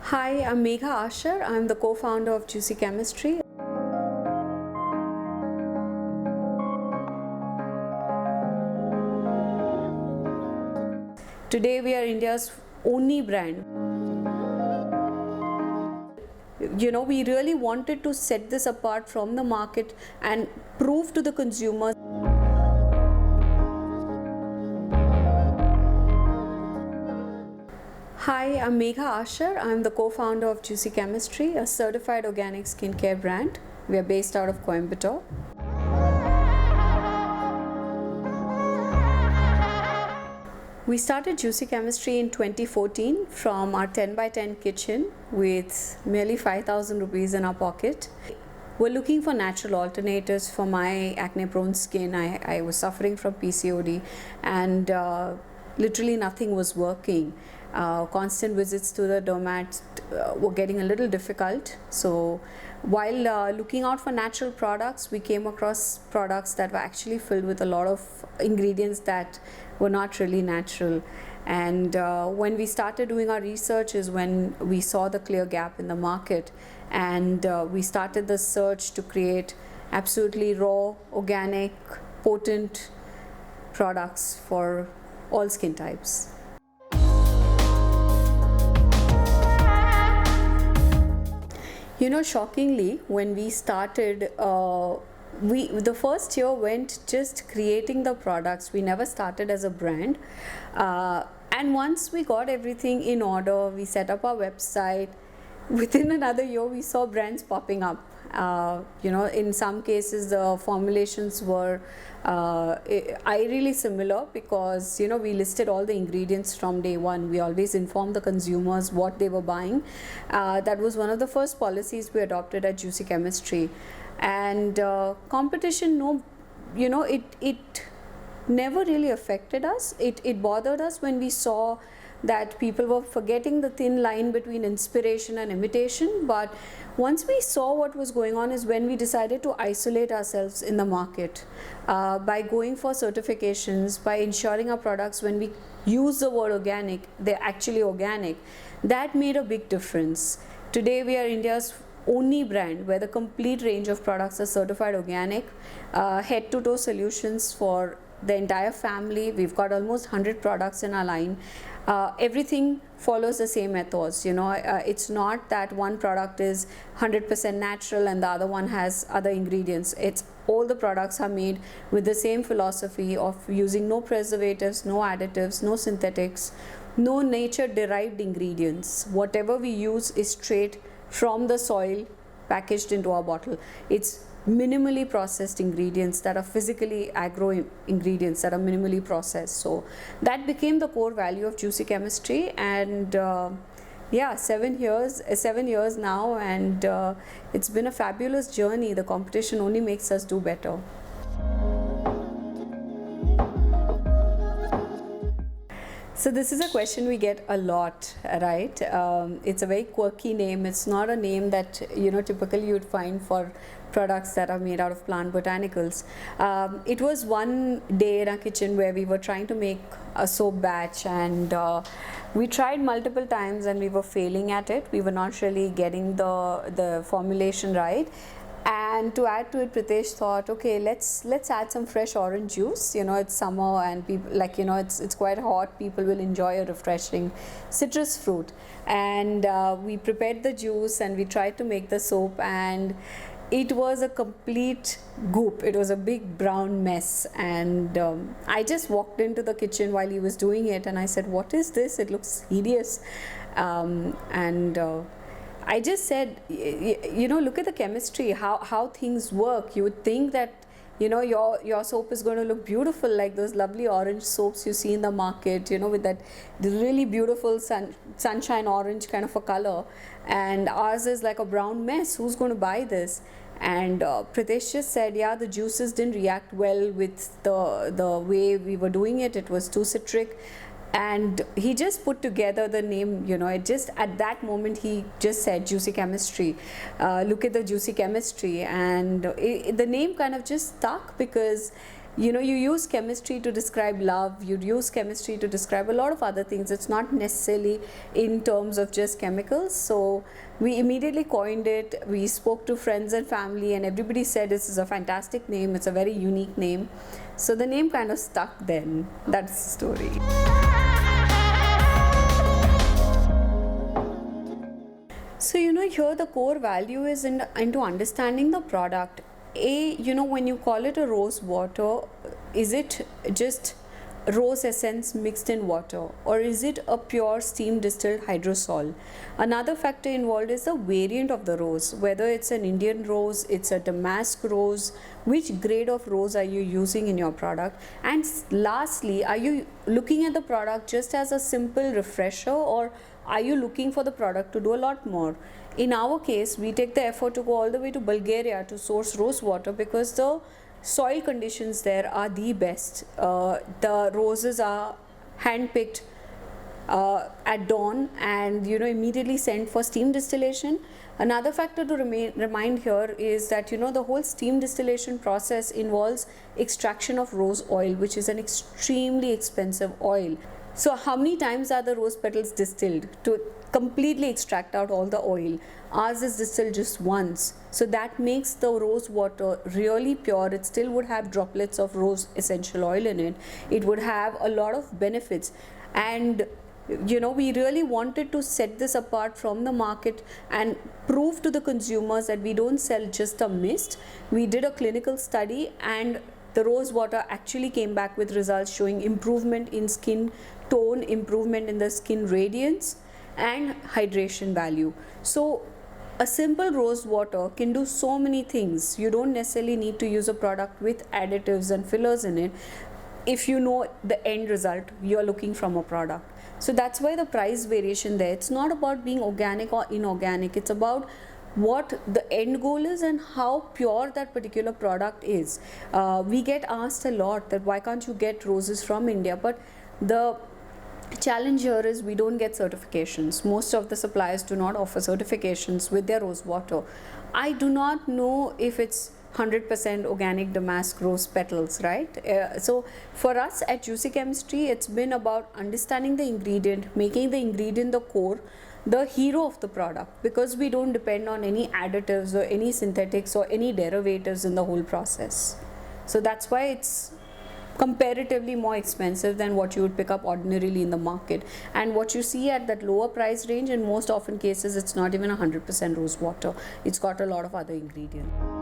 Hi, I'm Megha Asher. I'm the co-founder of Juicy Chemistry. Today we are India's only brand. We really wanted to set this apart from the market and prove to the consumers. Hi, I'm Megha Asher. I'm the co-founder of Juicy Chemistry, a certified organic skincare brand. We are based out of Coimbatore. We started Juicy Chemistry in 2014 from our 10 by 10 kitchen with merely 5,000 rupees in our pocket. We're looking for natural alternatives for my acne prone skin. I was suffering from PCOD and literally nothing was working. Constant visits to the dermat were getting a little difficult. So while looking out for natural products, we came across products that were actually filled with a lot of ingredients that were not really natural. And when we started doing our research is when we saw the clear gap in the market, and we started the search to create absolutely raw, organic, potent products for all skin types. Shockingly, when we started, the first year went just creating the products. We never started as a brand. And once we got everything in order, we set up our website. Within another year, we saw brands popping up. In some cases, the formulations were really similar because, we listed all the ingredients from day one. We always informed the consumers what they were buying. That was one of the first policies we adopted at Juicy Chemistry. And competition, it never really affected us. It bothered us when we saw that people were forgetting the thin line between inspiration and imitation. But once we saw what was going on is when we decided to isolate ourselves in the market by going for certifications, by ensuring our products, when we use the word organic, they're actually organic. That made a big difference. Today we are India's only brand where the complete range of products are certified organic, head to toe solutions for the entire family. We've got almost 100 products in our line. Everything follows the same ethos. It's not that one product is 100% natural and the other one has other ingredients. It's all the products are made with the same philosophy of using no preservatives, no additives, no synthetics, no nature derived ingredients. Whatever we use is straight from the soil packaged into our bottle. It's minimally processed ingredients that are physically agro ingredients that are minimally processed. So that became the core value of Juicy Chemistry. And 7 years now, and it's been a fabulous journey. The competition only makes us do better. So this is a question we get a lot, right? It's a very quirky name. It's not a name that typically you'd find for products that are made out of plant botanicals. It was one day in our kitchen where we were trying to make a soap batch, and we tried multiple times and we were failing at it. We were not really getting the formulation right. And to add to it, Pritesh thought, okay, let's add some fresh orange juice. It's summer and people it's quite hot. People will enjoy a refreshing citrus fruit. And we prepared the juice and we tried to make the soap, and it was a complete goop. It was a big brown mess. And I just walked into the kitchen while he was doing it and I said, what is this? It looks hideous. I just said, look at the chemistry, how things work. You would think that, your soap is going to look beautiful like those lovely orange soaps you see in the market, with that really beautiful sunshine orange kind of a color. And ours is like a brown mess. Who's going to buy this? And Pritesh just said, the juices didn't react well with the way we were doing it. It was too citric. And he just put together the name, it just at that moment he just said Juicy Chemistry. Look at the Juicy Chemistry. And the name kind of just stuck because you know, you use chemistry to describe love, you use chemistry to describe a lot of other things. It's not necessarily in terms of just chemicals. So we immediately coined it. We spoke to friends and family, and everybody said this is a fantastic name, it's a very unique name. So the name kind of stuck then. That's the story. So, you know, here the core value is into understanding the product. You know, when you call it a rose water, is it just rose essence mixed in water, or is it a pure steam distilled hydrosol? Another factor involved is the variant of the rose, whether it's an Indian rose, it's a damask rose, which grade of rose are you using in your product? And lastly, are you looking at the product just as a simple refresher, or are you looking for the product to do a lot more? In our case, we take the effort to go all the way to Bulgaria to source rose water because the soil conditions there are the best. The roses are hand-picked at dawn and, you know, immediately sent for steam distillation. Another factor to remind here is that, you know, the whole steam distillation process involves extraction of rose oil, which is an extremely expensive oil. So how many times are the rose petals distilled to completely extract out all the oil? Ours is distilled just once. So that makes the rose water really pure. It still would have droplets of rose essential oil in it. It would have a lot of benefits. And, you know, we really wanted to set this apart from the market and prove to the consumers that we don't sell just a mist. We did a clinical study, and the rose water actually came back with results showing improvement in skin tone, improvement in the skin radiance, and hydration value. So a simple rose water can do so many things. You don't necessarily need to use a product with additives and fillers in it if you know the end result you're looking from a product. So that's why the price variation there. It's not about being organic or inorganic. It's about what the end goal is and how pure that particular product is. We get asked a lot that why can't you get roses from India? But the challenge here is we don't get certifications. Most of the suppliers do not offer certifications with their rose water. I do not know if it's 100% organic damask rose petals, right? So for us at Juicy Chemistry, it's been about understanding the ingredient, making the ingredient the core, the hero of the product, because we don't depend on any additives or any synthetics or any derivatives in the whole process. So that's why it's comparatively more expensive than what you would pick up ordinarily in the market. And what you see at that lower price range, in most often cases, it's not even 100% rose water. It's got a lot of other ingredients.